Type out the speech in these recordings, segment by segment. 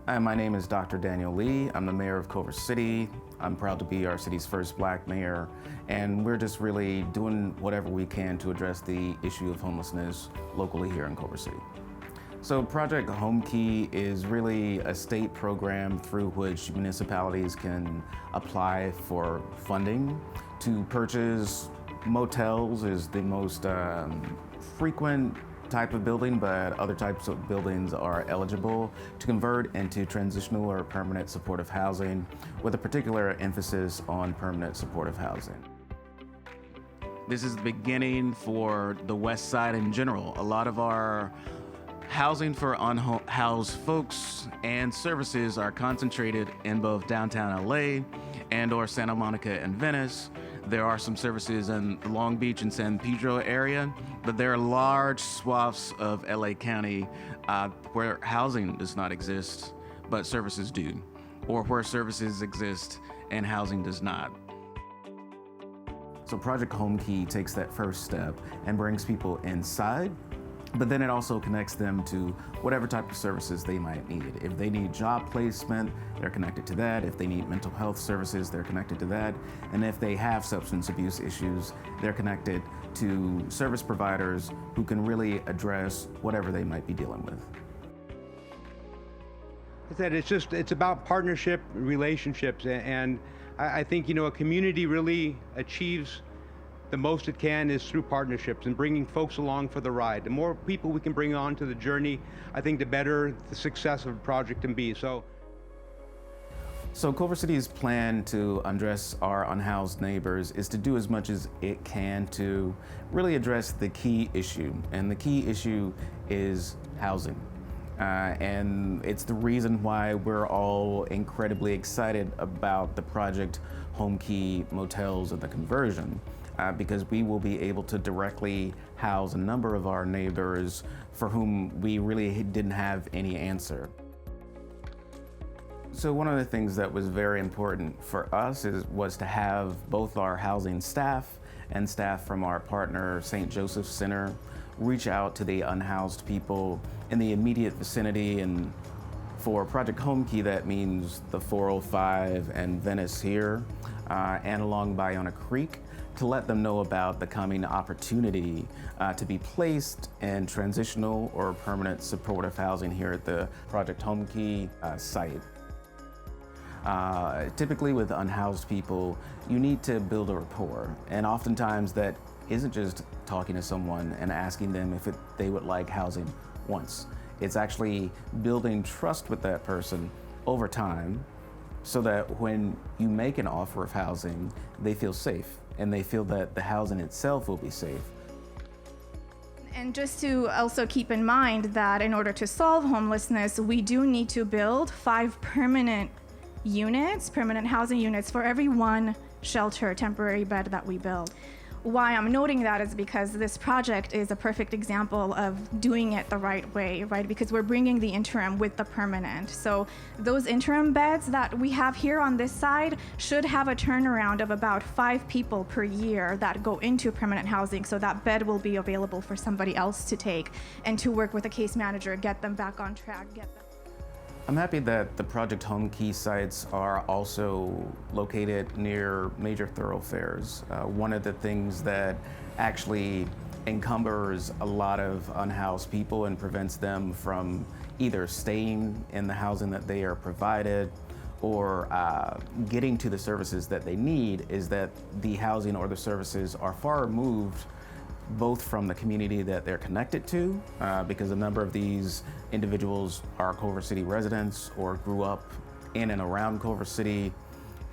Hi, my name is Dr. Daniel Lee. I'm the mayor of Culver City. I'm proud to be our city's first Black mayor, and we're just really doing whatever we can to address the issue of homelessness locally here in Culver City. So Project Home Key is really a state program through which municipalities can apply for funding to purchase. Motels is the most frequent type of building, but other types of buildings are eligible to convert into transitional or permanent supportive housing, with a particular emphasis on permanent supportive housing. This is the beginning for the West Side in general. A lot of our housing for unhoused folks and services are concentrated in both downtown LA and/or Santa Monica and Venice. There are some services in Long Beach and San Pedro area, but there are large swaths of LA County where housing does not exist, but services do, or where services exist and housing does not. So Project Home Key takes that first step and brings people inside, but then it also connects them to whatever type of services they might need. If they need job placement, they're connected to that. If they need mental health services, they're connected to that. And if they have substance abuse issues, they're connected to service providers who can really address whatever they might be dealing with. It's about partnership, relationships, and I think, a community really achieves the most it can is through partnerships and bringing folks along for the ride. The more people we can bring on to the journey, I think the better the success of a project can be. So Culver City's plan to address our unhoused neighbors is to do as much as it can to really address the key issue. And the key issue is housing. And it's the reason why we're all incredibly excited about the Project Home Key motels and the conversion. Because we will be able to directly house a number of our neighbors for whom we really didn't have any answer. So one of the things that was very important for us was to have both our housing staff and staff from our partner, St. Joseph's Center, reach out to the unhoused people in the immediate vicinity. And for Project Home Key, that means the 405 and Venice here, and along Bayona Creek, to let them know about the coming opportunity to be placed in transitional or permanent supportive housing here at the Project Home Key site. Typically with unhoused people, you need to build a rapport, and oftentimes that isn't just talking to someone and asking them if they would like housing once. It's actually building trust with that person over time, so that when you make an offer of housing, they feel safe and they feel that the housing itself will be safe. And just to also keep in mind that in order to solve homelessness, we do need to build 5 permanent housing units for every 1 shelter temporary bed that we build. Why I'm noting that is because this project is a perfect example of doing it the right way, right? Because we're bringing the interim with the permanent. So those interim beds that we have here on this side should have a turnaround of about 5 people per year that go into permanent housing. So that bed will be available for somebody else to take and to work with a case manager, get them back on track, I'm happy that the Project Home Key sites are also located near major thoroughfares. One of the things that actually encumbers a lot of unhoused people and prevents them from either staying in the housing that they are provided or getting to the services that they need is that the housing or the services are far removed both from the community that they're connected to, because a number of these individuals are Culver City residents or grew up in and around Culver City,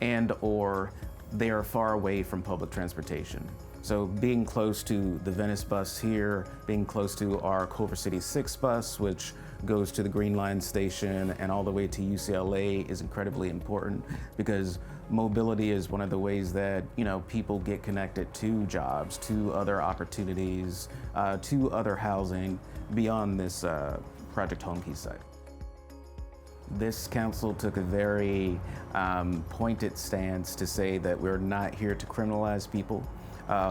and or they are far away from public transportation. So being close to the Venice bus here, being close to our Culver City 6 bus, which goes to the Green Line station and all the way to UCLA, is incredibly important, because mobility is one of the ways that people get connected to jobs, to other opportunities, to other housing beyond this Project Home Key site. This council took a very pointed stance to say that we're not here to criminalize people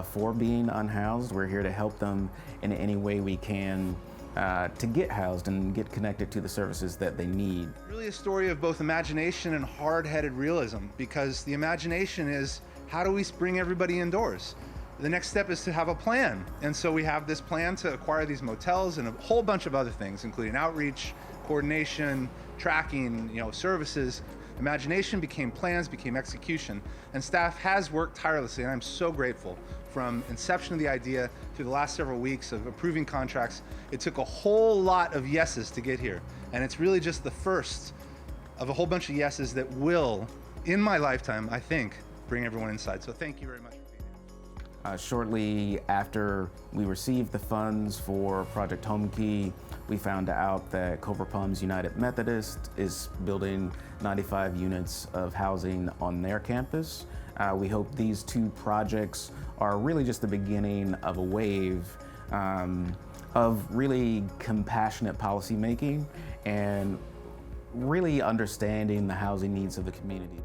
for being unhoused. We're here to help them in any way we can to get housed and get connected to the services that they need. Really a story of both imagination and hard-headed realism, because the imagination is, how do we bring everybody indoors? The next step is to have a plan. And so we have this plan to acquire these motels and a whole bunch of other things, including outreach, coordination, tracking, services. Imagination became plans, became execution. And staff has worked tirelessly, and I'm so grateful. From inception of the idea to the last several weeks of approving contracts, it took a whole lot of yeses to get here. And it's really just the first of a whole bunch of yeses that will, in my lifetime, I think, bring everyone inside. So thank you very much. Shortly after we received the funds for Project Home Key, we found out that Culver Palms United Methodist is building 95 units of housing on their campus. We hope these two projects are really just the beginning of a wave of really compassionate policymaking and really understanding the housing needs of the community.